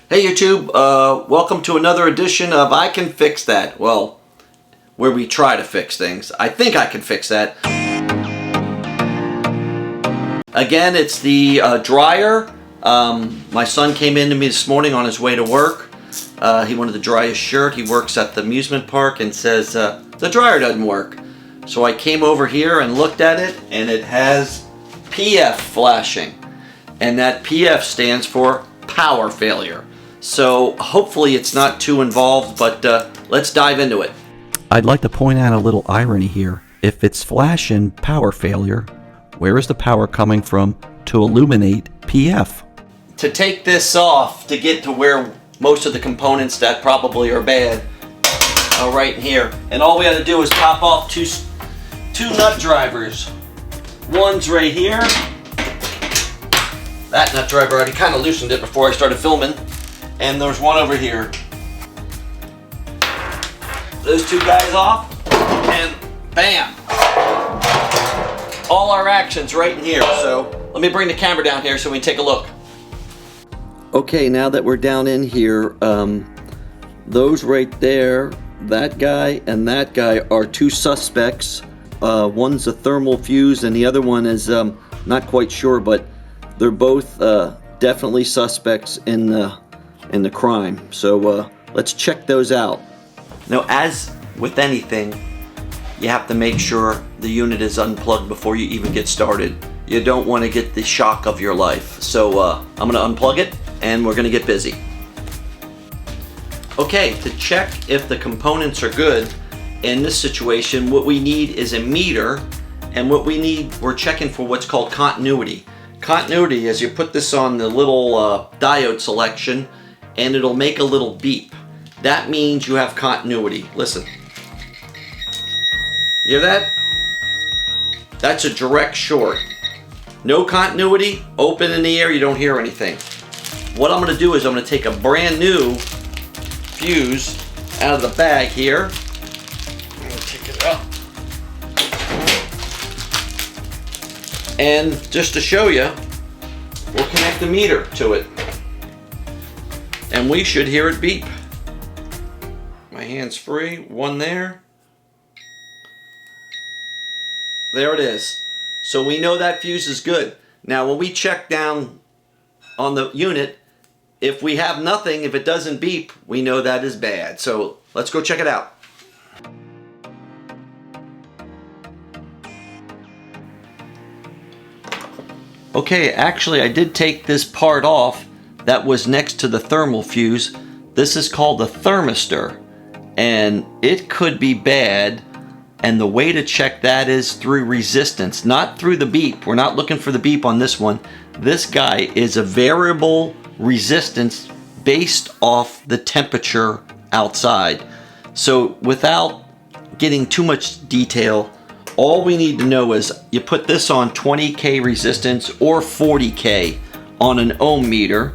Hey YouTube, welcome to another edition of I Can Fix That. Well, where we try to fix things. I think I can fix that. Again, it's the dryer. My son came in to me this morning on his way to work. He wanted to dry his shirt. He works at the amusement park and says the dryer doesn't work. So I came over here and looked at it, and it has PF flashing. And that PF stands for power failure. So hopefully it's not too involved, but let's dive into it. I'd like to point out a little irony here. If it's flashing power failure, where is the power coming from to illuminate PF? To take this off, to get to where most of the components that probably are bad are right in here. And all we had to do is pop off two nut drivers. One's right here. That nut driver, I already kind of loosened it before I started filming. And there's one over here. Those two guys off, and bam! All our actions right in here. So let me bring the camera down here so we can take a look. Okay, now that we're down in here, those right there, that guy and that guy are two suspects. One's a thermal fuse and the other one is not quite sure, but they're both definitely suspects in the crime. So let's check those out. Now, as with anything, you have to make sure the unit is unplugged before you even get started. You don't want to get the shock of your life. So I'm going to unplug it and we're going to get busy. Okay, to check if the components are good in this situation, what we need is a meter, and we're checking for what's called continuity. Continuity is you put this on the little diode selection and it'll make a little beep. That means you have continuity. Listen. You hear that? That's a direct short. No continuity, open in the air, you don't hear anything. What I'm going to do is I'm going to take a brand new fuse out of the bag here. I'm going to take it out. And just to show you, we'll connect the meter to it. And we should hear it beep. My hand's free, one there. There it is. So we know that fuse is good. Now when we check down on the unit, if we have nothing, if it doesn't beep, we know that is bad. So let's go check it out. Okay, actually I did take this part off that was next to the thermal fuse. This is called a thermistor, and it could be bad, and the way to check that is through resistance, not through the beep. We're not looking for the beep on this one. This guy is a variable resistance based off the temperature outside. So without getting too much detail, all we need to know is you put this on 20K resistance or 40K on an ohm meter,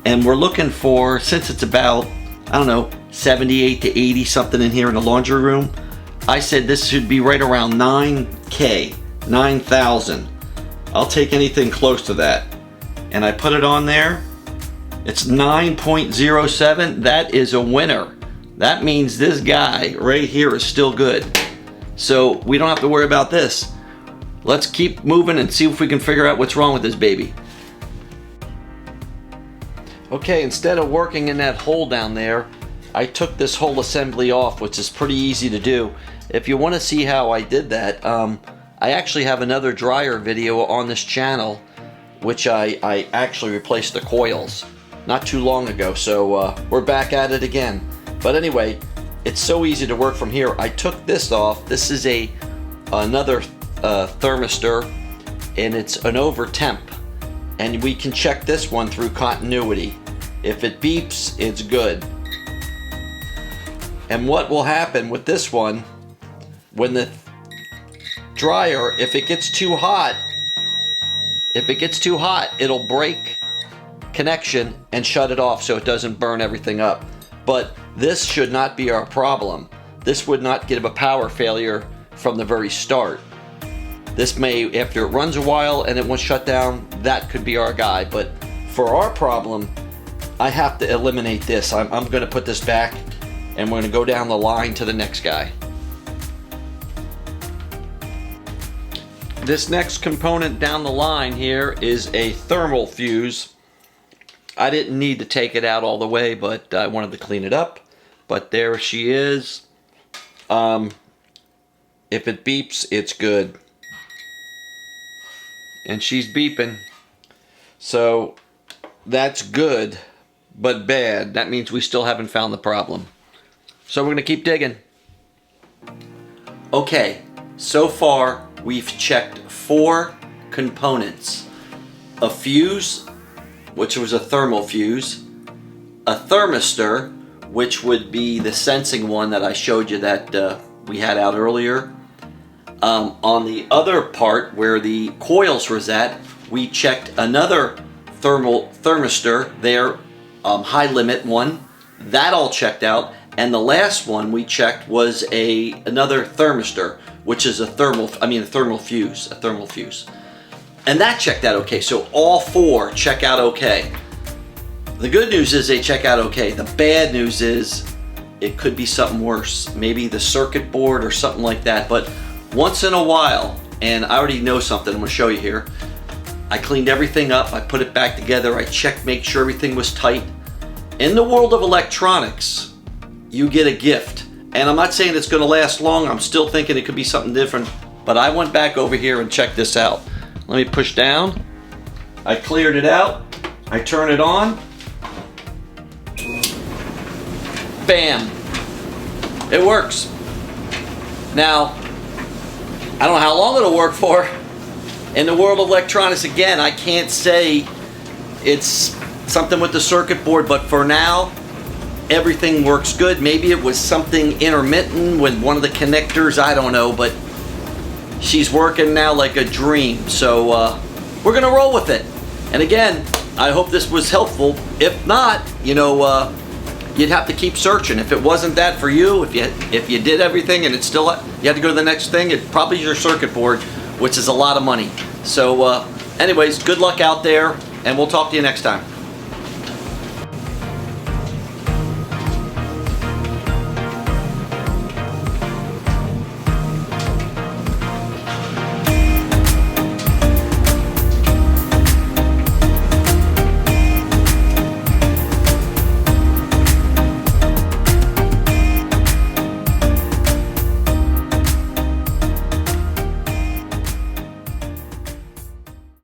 and we're looking for, since it's about, I don't know, 78 to 80 something in here in the laundry room, I said this should be right around 9K, 9,000. I'll take anything close to that. And I put it on there. It's 9.07. That is a winner. That means this guy right here is still good. So we don't have to worry about this. Let's keep moving and see if we can figure out what's wrong with this baby. Okay, instead of working in that hole down there, I took this whole assembly off, which is pretty easy to do. If you want to see how I did that, I actually have another dryer video on this channel, which I actually replaced the coils not too long ago. So we're back at it again. But anyway, it's so easy to work from here. I took this off. This is another thermistor, and it's an over temp. And we can check this one through continuity. If it beeps, it's good. And what will happen with this one, when the dryer, if it gets too hot, it'll break connection and shut it off so it doesn't burn everything up. But this should not be our problem. This would not give a power failure from the very start. This may, after it runs a while and it won't shut down, that could be our guy. But for our problem, I have to eliminate this. I'm going to put this back, and we're going to go down the line to the next guy. This next component down the line here is a thermal fuse. I didn't need to take it out all the way, but I wanted to clean it up. But there she is. If it beeps, it's good. And she's beeping. So that's good, but bad. That means we still haven't found the problem. So we're going to keep digging. Okay, so far we've checked 4 components. A fuse, which was a thermal fuse. A thermistor, which would be the sensing one that I showed you that we had out earlier. On the other part where the coils was at, we checked another thermistor there, high limit one. That all checked out. And the last one we checked was another thermistor, which is a thermal fuse, And that checked out okay. So all 4 check out okay. The good news is they check out okay. The bad news is it could be something worse. Maybe the circuit board or something like that. But once in a while, and I already know something I'm going to show you here. I cleaned everything up. I put it back together. I checked, make sure everything was tight. In the world of electronics, you get a gift. And I'm not saying it's going to last long. I'm still thinking it could be something different. But I went back over here and checked this out. Let me push down. I cleared it out. I turn it on. Bam. It works. Now, I don't know how long it'll work for. In the world of electronics, again, I can't say it's something with the circuit board, but for now, everything works good. Maybe it was something intermittent with one of the connectors, I don't know, but she's working now like a dream. So we're gonna roll with it. And again, I hope this was helpful. If not, you know, you'd have to keep searching. If it wasn't that for you, if you did everything and it's still, you had to go to the next thing, it probably is your circuit board, which is a lot of money. So anyways, good luck out there, and we'll talk to you next time.